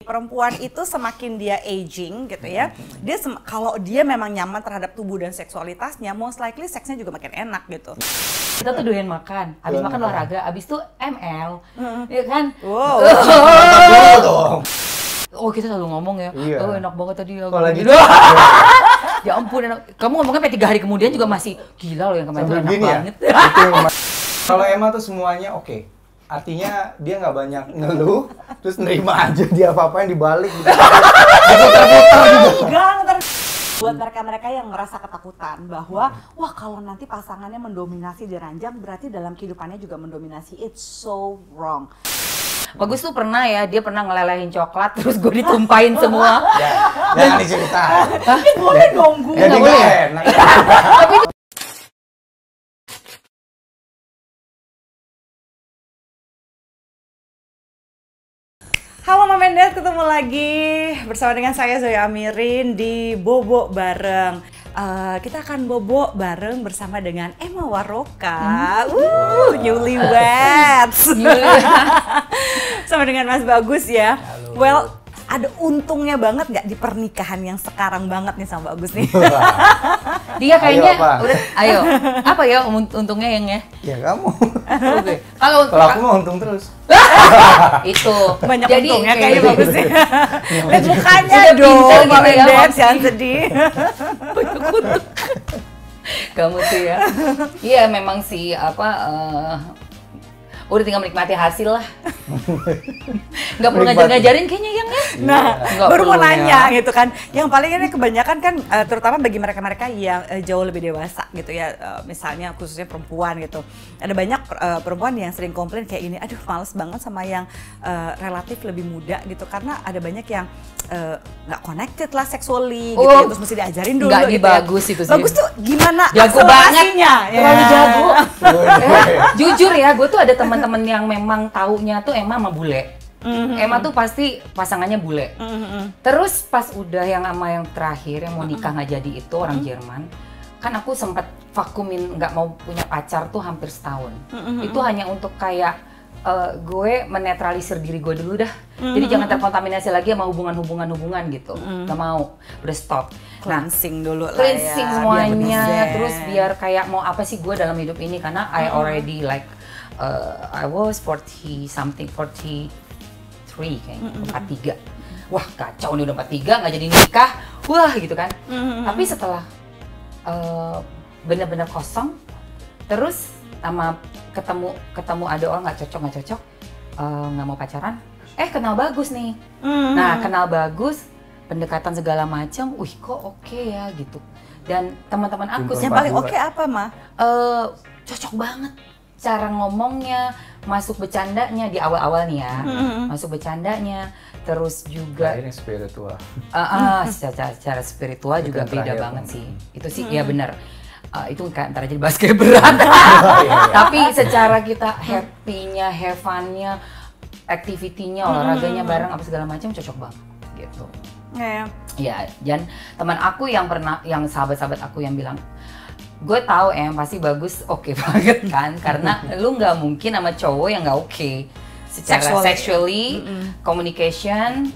Perempuan itu semakin dia aging gitu ya, kalau dia memang nyaman terhadap tubuh dan seksualitasnya, most likely seksnya juga makin enak gitu. Kita tuh doyan makan, habis makan olahraga, habis tuh ML, ya kan? Wow. Oh kita selalu ngomong ya, Iya. oh enak banget tadi ya. Kalau lagi Gitu. Ya ampun enak. Kamu ngomongnya sampai 3 hari kemudian juga masih gila loh yang kemarin tuh enak gini ya. banget. Kalau Emma tuh semuanya oke. Artinya dia nggak banyak ngeluh, terus nerima aja dia apa-apa yang dibalik gitu. Buat mereka-mereka yang ngerasa ketakutan bahwa wah kalau nanti pasangannya mendominasi di ranjang berarti dalam kehidupannya juga mendominasi, it's so wrong. Bagus tuh pernah ya, dia pernah ngelelehin coklat terus gue ditumpahin semua. Jangan diceritain. Boleh dong gue. Jadi nggak enak. Halo Mom and Dad, ketemu lagi bersama dengan saya Zoya Amirin di Bobo Bareng. Kita akan bobo bareng bersama dengan Emma Waroka, newlyweds. Sama dengan Mas Bagus ya. Halo. Well, ada untungnya banget nggak di pernikahan yang sekarang banget nih sama Bagus nih? Dia kayaknya Ayo, apa? udah, ayo. Apa ya untungnya yang ya? Ya kamu. Oke. Kalau Kalau aku mau untung terus. itu Banyak jadi untungnya kayak kayaknya Bagus ya. Lihat mukanya Udah dong, pintar Mom gitu and ya, Dad, Mom. jangan sedih. kamu sih ya. Iya memang sih udah tinggal menikmati hasil lah. Nggak perlu ngajarin kayaknya yang ya. Nah, Nggak baru mau perlu nanya ya. gitu kan. Yang paling ini kebanyakan kan terutama bagi mereka-mereka yang jauh lebih dewasa gitu ya. Misalnya khususnya perempuan gitu. Ada banyak perempuan yang sering komplain kayak ini, aduh males banget sama yang relatif lebih muda gitu. Karena ada banyak yang nggak connected lah sexually gitu ya. Terus mesti diajarin dulu Nggak gitu Bagus ya. itu sih. Bagus tuh gimana Jago banget. akselerasinya? Terlalu Ya. jago. Jujur ya, gue tuh ada teman-teman yang memang taunya tuh Emma sama bule. Emma tuh pasti pasangannya bule. Terus pas udah yang sama yang terakhir yang mau nikah nggak jadi itu orang Jerman, kan aku sempat vakumin nggak mau punya pacar tuh hampir setahun. Itu hanya untuk kayak gue menetralisir diri gue dulu dah. Jadi jangan terkontaminasi lagi sama hubungan gitu. Nggak mau, udah stop. Cleansing dulu lah Cleansing ya. semuanya, biar zen. terus biar kayak mau apa sih gue dalam hidup ini karena I already like I was 40 something 43 kayaknya 43. Wah kacau nih udah 43 nggak jadi nikah, wah gitu kan. Tapi setelah bener-bener kosong, terus sama ketemu ada orang nggak cocok nggak mau pacaran, kenal Bagus nih. Nah kenal Bagus, pendekatan segala macam, kok oke ya gitu. Dan teman-teman aku Yang paling oke apa, Ma? cocok banget cara ngomongnya, masuk bercandanya di awal-awal nih ya, masuk bercandanya, terus juga Ini spiritual. secara spiritual Itu juga yang beda terakhir, banget Bang. sih. Itu sih ya benar. Itu kan antara jadi basket berat. Tapi secara kita happy-nya, have fun-nya, activity-nya, olahraganya bareng apa segala macam cocok banget gitu. Ya, dan teman aku yang sahabat-sahabat aku yang bilang, gue tahu pasti Bagus oke banget kan, karena lu nggak mungkin sama cowok yang nggak oke secara sexually, communication,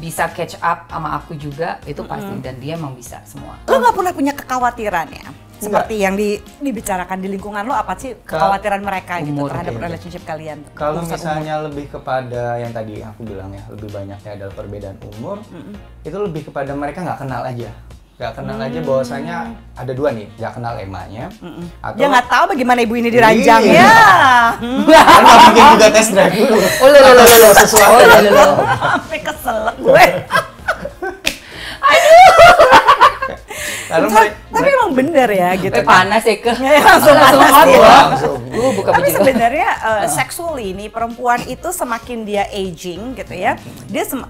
bisa catch up sama aku juga itu pasti, dan dia emang bisa semua. Lo nggak pernah punya kekhawatiran ya? Seperti yang dibicarakan di lingkungan lo, apa sih kekhawatiran mereka gitu terhadap relationship kalian? Kalau misalnya lebih kepada yang tadi aku bilang ya, lebih banyaknya adalah perbedaan umur, itu lebih kepada mereka nggak kenal aja. Nggak kenal aja bahwasanya ada dua nih, nggak kenal Emanya. Atau Dia nggak tahu bagaimana ibu ini diranjang ya. kan nggak mungkin juga tes drive dulu. Lo Sesuatu. Sampai keselak gue. Karena Tapi emang bener ya gitu. Panas ya ke Langsung panas hot ya. loh. Langsung. Buka Tapi baju. sebenarnya sexually nih perempuan itu semakin dia aging gitu ya,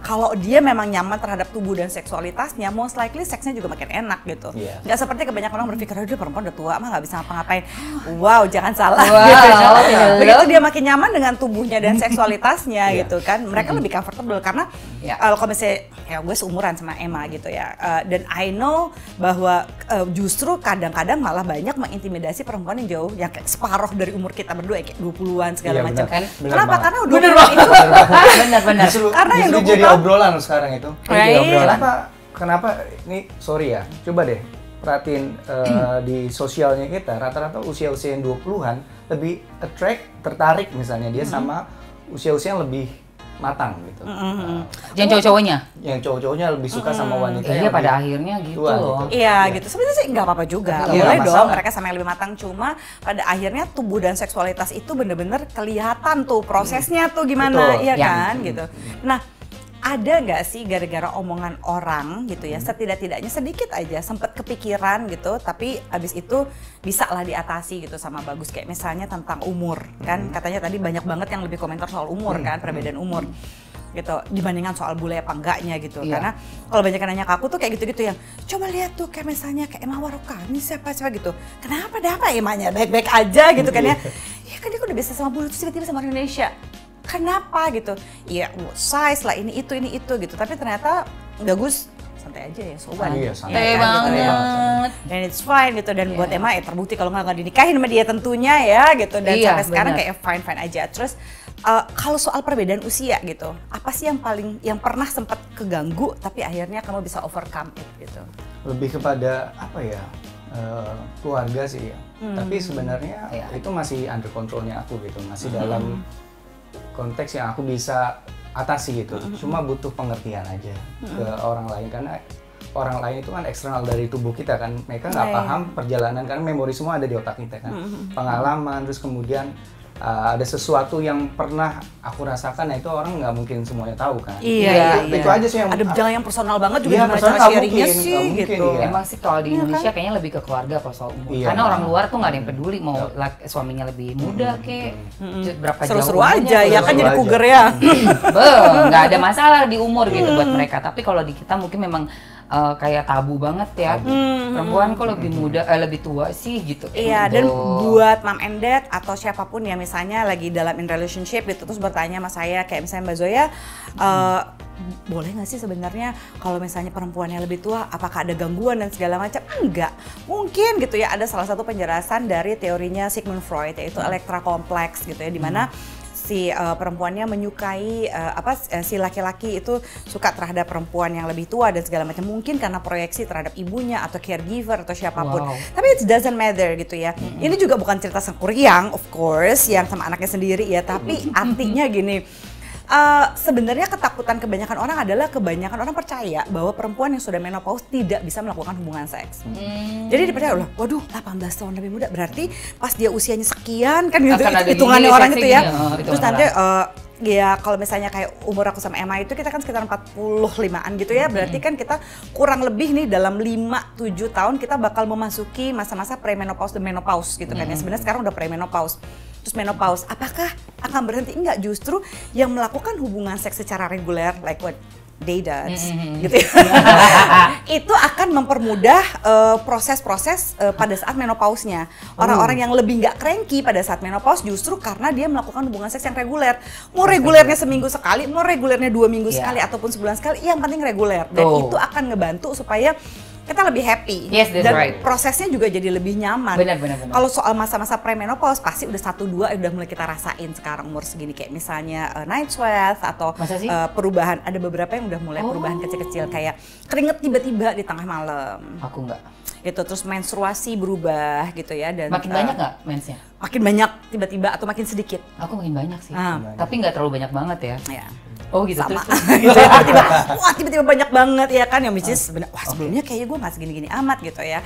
kalau dia memang nyaman terhadap tubuh dan seksualitasnya, most likely seksnya juga makin enak gitu. Iya. Nggak seperti kebanyakan orang berpikir, aduh perempuan udah tua mah nggak bisa ngapa-ngapain. Wow, jangan salah. Wow, gitu. iya. Begitu dia makin nyaman dengan tubuhnya dan seksualitasnya gitu kan, mereka lebih comfortable karena kalau misalnya ya gue seumuran sama Emma gitu ya, dan I know bahwa justru kadang-kadang malah banyak mengintimidasi perempuan yang jauh, yang kayak separuh dari umur kita berdua kayak 20-an segala Iya, macam. benar. Benar Kenapa? banget. Karena 20-an itu Benar-benar. Karena yang Justru 20 jadi tahun- obrolan sekarang itu. Right. Kenapa ini sorry ya, coba deh perhatiin di sosialnya kita, rata-rata usia-usia yang 20-an lebih tertarik misalnya dia sama usia-usia yang lebih matang gitu. Yang cowok-cowoknya? Yang cowok-cowoknya lebih suka sama wanita Iya, yang pada lebih akhirnya gitu tua loh. gitu. Iya gitu, sebenarnya sih nggak apa-apa juga, Iya, boleh nggak dong masalah. mereka sama yang lebih matang, cuma pada akhirnya tubuh dan seksualitas itu bener-bener kelihatan tuh prosesnya tuh gimana, Betul. iya Ya. kan gitu. Nah, ada nggak sih gara-gara omongan orang gitu ya, setidak-tidaknya sedikit aja sempet kepikiran gitu, tapi abis itu bisa lah diatasi gitu sama bagus, kayak misalnya tentang umur kan, katanya tadi banyak banget yang lebih komentar soal umur kan, perbedaan umur gitu dibandingkan soal bule apa enggaknya gitu. Iya. Karena kalau banyak yang nanya ke aku tuh kayak gitu-gitu yang coba lihat tuh kayak misalnya kayak Emma Waroukani siapa gitu, kenapa ada apa Emanya baik-baik aja gitu kan ya, ya kan dia udah biasa sama bule terus tiba-tiba sama orang Indonesia, kenapa gitu, ya size lah ini itu gitu, tapi ternyata bagus santai aja ya, so what? Iya, santai Ya kan, banget. gitu ya. Dan it's fine gitu, dan buat Emma ya terbukti kalau nggak dinikahin sama dia tentunya ya gitu, dan Iya, sampai sekarang benar. kayak fine aja. Terus kalau soal perbedaan usia gitu, apa sih yang pernah sempat keganggu tapi akhirnya kamu bisa overcome it gitu? Lebih kepada apa ya, keluarga sih ya. Tapi sebenarnya Iya. itu masih under controlnya aku gitu, masih dalam konteks yang aku bisa atasi gitu. Cuma butuh pengertian aja ke orang lain, karena orang lain itu kan eksternal dari tubuh kita kan, mereka nggak Right. paham perjalanan karena memori semua ada di otak kita kan, pengalaman, terus kemudian ada sesuatu yang pernah aku rasakan, nah itu orang nggak mungkin semuanya tahu kan. Itu aja sih yang ada jangan yang personal banget juga Iya, gimana personal cara nggak sharingnya mungkin, sih nggak mungkin, gitu. iya. Emang sih kalau di Indonesia kayaknya lebih ke keluarga kalau soal umur. Iya. Karena orang luar tuh nggak ada yang peduli mau suaminya lebih muda kek, berapa jauh Seru-seru umurnya, aja ya kan seru-seru jadi aja. cougar ya. nggak ada masalah di umur gitu buat mereka. Tapi kalau di kita mungkin memang kayak tabu banget ya. Perempuan kok lebih muda, lebih tua sih gitu. Iya, Gitu. dan buat mom and dad atau siapapun yang misalnya lagi dalam in relationship gitu terus bertanya sama saya kayak misalnya Mbak Zoya, boleh nggak sih sebenarnya kalau misalnya perempuannya lebih tua apakah ada gangguan dan segala macam? Enggak, mungkin gitu ya. Ada salah satu penjelasan dari teorinya Sigmund Freud yaitu elektra kompleks gitu ya, dimana si perempuannya menyukai si laki-laki itu suka terhadap perempuan yang lebih tua dan segala macam, mungkin karena proyeksi terhadap ibunya atau caregiver atau siapapun. Wow. Tapi it doesn't matter gitu ya. Ini juga bukan cerita Sangkuriang of course yang sama anaknya sendiri ya, tapi artinya gini. Sebenarnya ketakutan kebanyakan orang adalah kebanyakan orang percaya bahwa perempuan yang sudah menopause tidak bisa melakukan hubungan seks. Jadi dipercaya loh, waduh 18 tahun lebih muda berarti pas dia usianya sekian kan gitu, Akan ada hitungannya gini, orang seksi itu ya. gini, Terus hitungan nanti ya kalau misalnya kayak umur aku sama Emma itu kita kan sekitar 45-an gitu ya, berarti kan kita kurang lebih nih dalam 5-7 tahun kita bakal memasuki masa-masa premenopause dan menopause gitu kan ya. Sebenarnya sekarang udah premenopause. Terus menopause, apakah akan berhenti? Enggak, justru yang melakukan hubungan seks secara reguler like what they does gitu ya. Itu akan mempermudah proses-proses pada saat menopause-nya. Orang-orang yang lebih nggak cranky pada saat menopause justru karena dia melakukan hubungan seks yang reguler. Mau regulernya seminggu sekali, mau regulernya 2 minggu Iya. sekali ataupun sebulan sekali, yang penting reguler. Dan Tuh. itu akan ngebantu supaya kita lebih happy. Yes, that's dan right. prosesnya juga jadi lebih nyaman. Benar. Kalau soal masa-masa premenopause pasti udah 1-2 udah mulai kita rasain sekarang umur segini, kayak misalnya night sweat atau Masa sih? perubahan. Ada beberapa yang udah mulai perubahan kecil-kecil kayak keringet tiba-tiba di tengah malam. Aku nggak. Gitu, terus menstruasi berubah gitu ya, dan Makin banyak nggak mensnya? makin banyak tiba-tiba atau makin sedikit. Aku makin banyak sih. Ah. Tapi nggak terlalu banyak banget ya. Ya. Oh gitu. Sama Terus. gitu ya, tiba-tiba banyak banget ya kan, yang which is wah sebelumnya kayaknya gue nggak segini-gini amat gitu ya.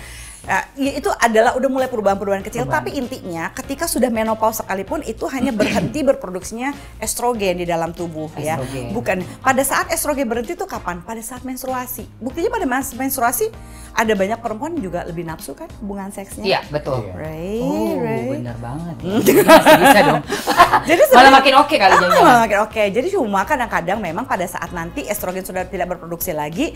Ya, itu adalah udah mulai perubahan-perubahan kecil, tapi intinya ketika sudah menopause sekalipun itu hanya berhenti berproduksinya estrogen di dalam tubuh ya. Estrogen. Bukan pada saat estrogen berhenti itu kapan? Pada saat menstruasi. Buktinya pada menstruasi ada banyak perempuan juga lebih nafsu kan hubungan seksnya. Iya betul. Iya. Right, Oh right. benar banget. Masih bisa dong. Jadi Malah sebenarnya- makin oke kali jangan. malah makin oke. Jadi cuma kadang-kadang memang pada saat nanti estrogen sudah tidak berproduksi lagi,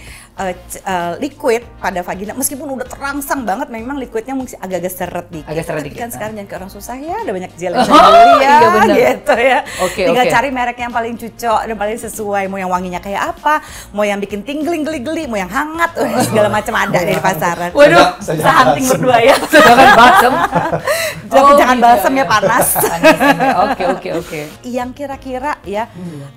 liquid pada vagina meskipun udah terangsang banget memang liquidnya mungkin agak-agak seret dikit. Agak seret Tapi dikit, kan nah. sekarang jangan ke orang susah ya, ada banyak gel yang bisa dibeli ya, iya bener. gitu ya. Oke, Tinggal oke. cari merek yang paling cocok dan paling sesuai. Mau yang wanginya kayak apa, mau yang bikin tingling geli-geli, mau yang hangat, segala macam ada di pasaran. Waduh, bisa hunting berdua ya. Sedangkan balsam. Jangan gitu balsam ya, panas. Oke. Yang kira-kira ya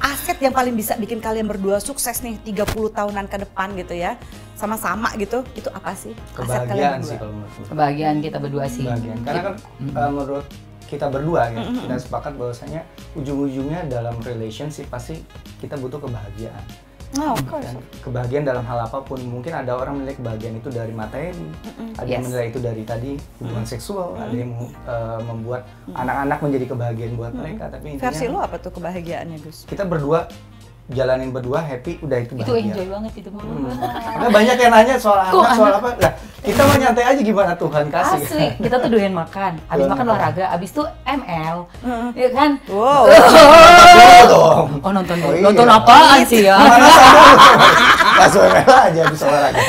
aset yang paling bisa bikin kalian berdua sukses nih 30 tahunan ke depan gitu ya, sama-sama gitu, itu apa sih? Aset Kebahagiaan kalian sih berdua. kalau menurut gue. Kebahagiaan kita berdua sih. Kebahagiaan. Karena kan menurut kita berdua ya, kita sepakat bahwasanya ujung-ujungnya dalam relationship pasti kita butuh kebahagiaan. Oh, of course. Dan kebahagiaan dalam hal apapun, mungkin ada orang menilai kebahagiaan itu dari materi, ada yang Yes. menilai itu dari tadi hubungan seksual, ada yang membuat anak-anak menjadi kebahagiaan buat mereka. Tapi Versi lo intinya apa tuh kebahagiaannya, Gus? kita berdua jalanin berdua happy, udah itu Itu bahagia. enjoy banget itu. Karena banyak yang nanya soal anak, soal apa. Lah, kita mau nyantai aja gimana Tuhan kasih. Asli, kita tuh doyan makan. Abis Doyan makan makan. olahraga, abis itu ML. Iya kan? Wow. dong. Oh nonton Oh, iya. nonton apaan sih ya? Mana saya? Langsung merah aja habis olahraga.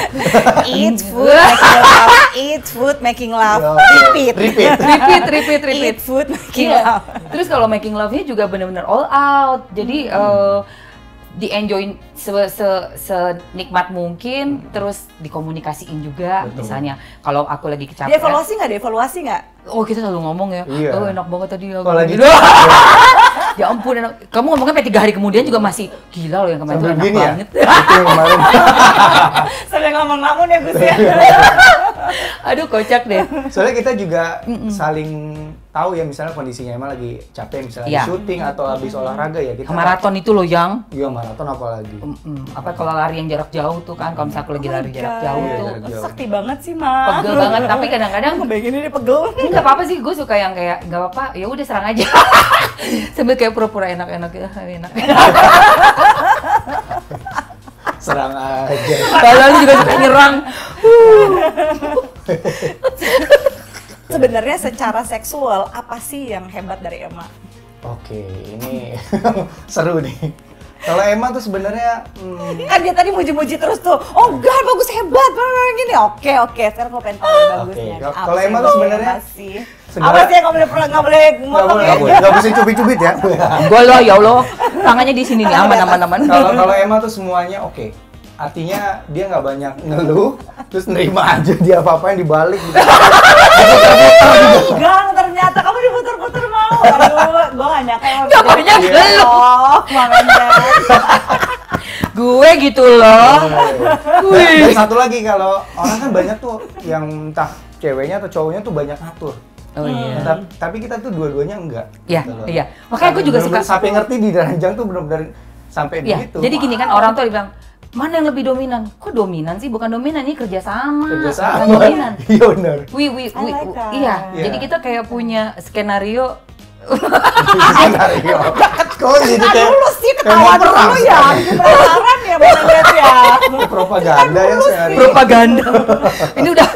Eat food, making love, Oke. repeat. Repeat. Eat food, making Iya. love. Terus kalau making love-nya juga benar-benar all out. Jadi di-enjoy senikmat mungkin, terus dikomunikasiin juga. Betul. Misalnya kalau aku lagi kecapean. Dievaluasi nggak? Oh kita selalu ngomong ya, Iya. oh enak banget tadi ya. Kalau lagi Ya ampun enak. Kamu ngomongnya sampai 3 hari kemudian juga masih gila loh yang kemarin tuh sambil enak gini ya. banget. Itu yang kemarin. Sampai ngomong-ngomong ya, Gus ya. Aduh kocak deh. Soalnya kita juga saling tahu ya, misalnya kondisinya emang lagi capek, misalnya Iya. lagi syuting atau habis olahraga ya kita. Maraton itu loh yang Iya, maraton apalagi. apa kalau lari yang jarak jauh tuh kan, kalau misalnya aku lagi lari jarak jauh Iya, tuh jarak jauh. Sakti banget sih, Ma. pegel banget, tapi kadang-kadang Bayangin ini pegel. nggak apa-apa sih, gue suka yang kayak nggak apa-apa, ya udah serang aja. Sambil kayak pura-pura enak-enak ya, enak. Serang aja. Padahal juga suka nyerang. Sebenarnya secara seksual apa sih yang hebat dari Emma? Oke, ini seru nih. Kalau Emma tuh sebenarnya Kan dia tadi muji-muji terus tuh. Oh, enggak, bagus, hebat, gini. Oke. Sekarang gue pengen tahu yang bagusnya. Oke, Apa kalau sih Emma tuh yang sebenarnya- Emma sih? sebenarnya- Apa sih yang nggak boleh ngomong ya? nggak bisa cubit-cubit ya. Gue loh, ya Allah, tangannya di sini nih, aman. Kalau Emma tuh semuanya oke. Artinya dia nggak banyak ngeluh, terus nerima aja dia apa-apa yang dibalik gitu. Gang, ternyata kamu diputer-puter mau. Aduh, gue gak nyangka emang Gak banyak gitu. ngeluh. Oh, makanya. Gue gitu loh. Dan satu lagi, kalau orang kan banyak tuh yang entah ceweknya atau cowoknya tuh banyak ngatur. Oh iya. Tapi kita tuh dua-duanya enggak. Iya, gitu loh. iya. Makanya gue juga suka. Bener-bener sampai ngerti di ranjang tuh benar-benar sampai Iya, begitu. jadi gini kan orang tuh bilang, mana yang lebih dominan? Kok dominan sih? Bukan dominan, ini kerjasama. Kerjasama. Bukan dominan. Iya benar. We, I like that. iya. Iya. Jadi kita kayak punya skenario. Skenario. Kok jadi Aduh, kayak lu sih kayak ketawa mau dulu perang ya. sekarang. Penasaran ya, Bang lihat ya. Propaganda ya skenario. Propaganda. Ini udah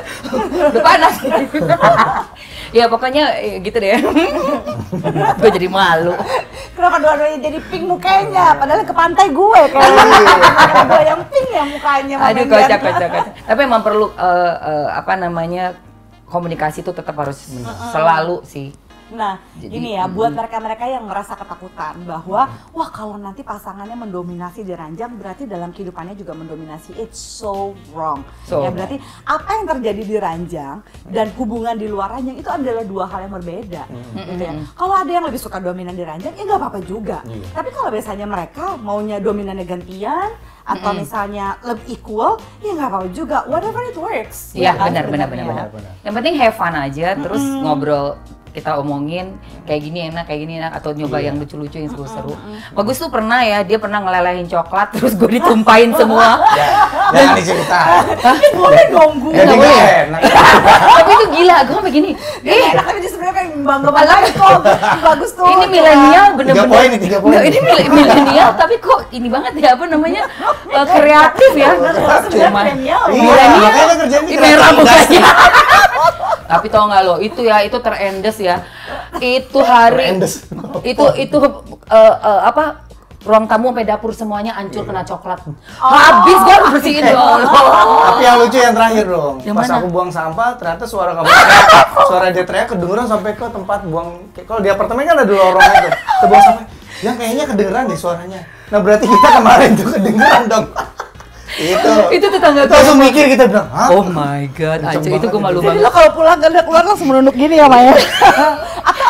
panas. Ya pokoknya gitu deh. Gue jadi malu. Kenapa dua-duanya jadi pink mukanya? Padahal ke pantai gue kayaknya. Gue yang pink ya mukanya. Aduh kocak. Tapi emang perlu apa namanya, komunikasi itu tetap harus selalu sih. Nah, Jadi, gini ya, buat mereka-mereka yang merasa ketakutan bahwa wah kalau nanti pasangannya mendominasi di ranjang berarti dalam kehidupannya juga mendominasi. It's so wrong. So Ya berarti apa yang terjadi di ranjang dan hubungan di luar ranjang itu adalah dua hal yang berbeda. Gitu ya. Kalau ada yang lebih suka dominan di ranjang, ya nggak apa-apa juga. Iya. Tapi kalau biasanya mereka maunya dominannya gantian atau misalnya lebih equal, ya nggak apa-apa juga. Whatever it works. Iya, Ya kan, benar. sebenarnya. Benar. Yang penting have fun aja, terus ngobrol, kita omongin kayak gini enak, atau nyoba yang lucu-lucu, yang seru-seru. Bagus tuh pernah ya, dia pernah ngelelehin coklat, terus gue ditumpahin semua. Jangan diceritain. Boleh dong gue. Jadi boleh. nggak enak. Tapi itu gila, gue sampai gini. Enak tapi dia sebenarnya kan bangga banget kok. Bagus tuh. Ini milenial bener-bener. 3 poin nih, 3 poin. Nggak, ini milenial tapi kok ini banget ya, apa namanya, kreatif ya. Cuma Iya, milenial, makanya kerjaan ini kita merah rekomendasi. mukanya. Tapi tau nggak lo, itu ya, itu terendes ya. Itu hari, Terendes. itu apa, ruang tamu sampai dapur semuanya hancur kena coklat. Habis gua harus bersihin dong. Tapi yang lucu yang terakhir dong. Yang Pas mana? aku buang sampah, ternyata suara kamu suara dia teriak kedengeran sampai ke tempat buang. Kalau di apartemen kan ada lorong itu. Kita buang sampah. Yang kayaknya kedengeran deh suaranya. Nah berarti kita kemarin tuh kedengeran dong. Itu tetangga Kita langsung mikir, kita bilang, hah? Oh my god, Kenceng anjir itu gue banget malu itu. Jadi banget. lo kalau pulang kan keluar langsung menunduk gini ya Maya.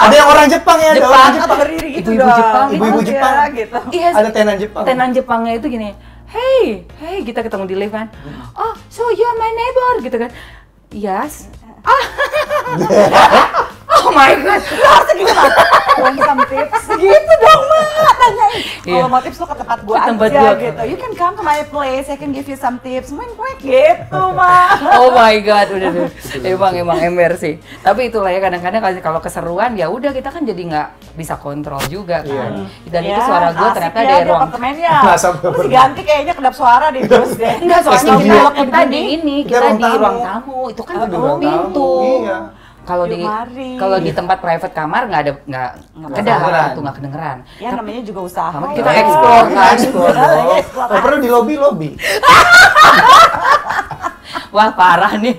Ada yang orang Jepang ya, ada orang Atau Jepang. berdiri gitu Ibu-ibu dong. Jepang, ibu-ibu Jepang. Ya, gitu. Iya, Ada tenan Jepang. tenan Jepangnya itu gini, hey, kita ketemu di lift kan, oh, so you're my neighbor, gitu kan, yes, oh my god, Harusnya gitu lah. Want some tips? Gitu dong Mak, tanyain. Iya. Kalau mau tips lo ke tempat gua Ke tempat aja gua. gitu. You can come to my place, I can give you some tips. Main gue gitu Mak. oh my god, udah deh, emang ember sih. Tapi itulah ya kadang-kadang kalau keseruan ya udah kita kan jadi nggak bisa kontrol juga kan. Dan itu suara gue ternyata asik dari ya, di ruang. apartemennya. Nggak sampai Mesti pernah. ganti kayaknya kedap suara di terus deh. Enggak, soalnya Studio. kita di ini, Kita kita ruang di tamu. ruang tamu. Itu kan Di tutup ruang pintu. tamu, iya. Kalau di Yuk, mari. kalau di tempat private kamar nggak kedengeran. kedengeran, itu nggak kedengeran. Ya namanya juga usaha. Sama ya. kita explore kan. Explore dong. Oh, perlu di lobby. Wah parah nih.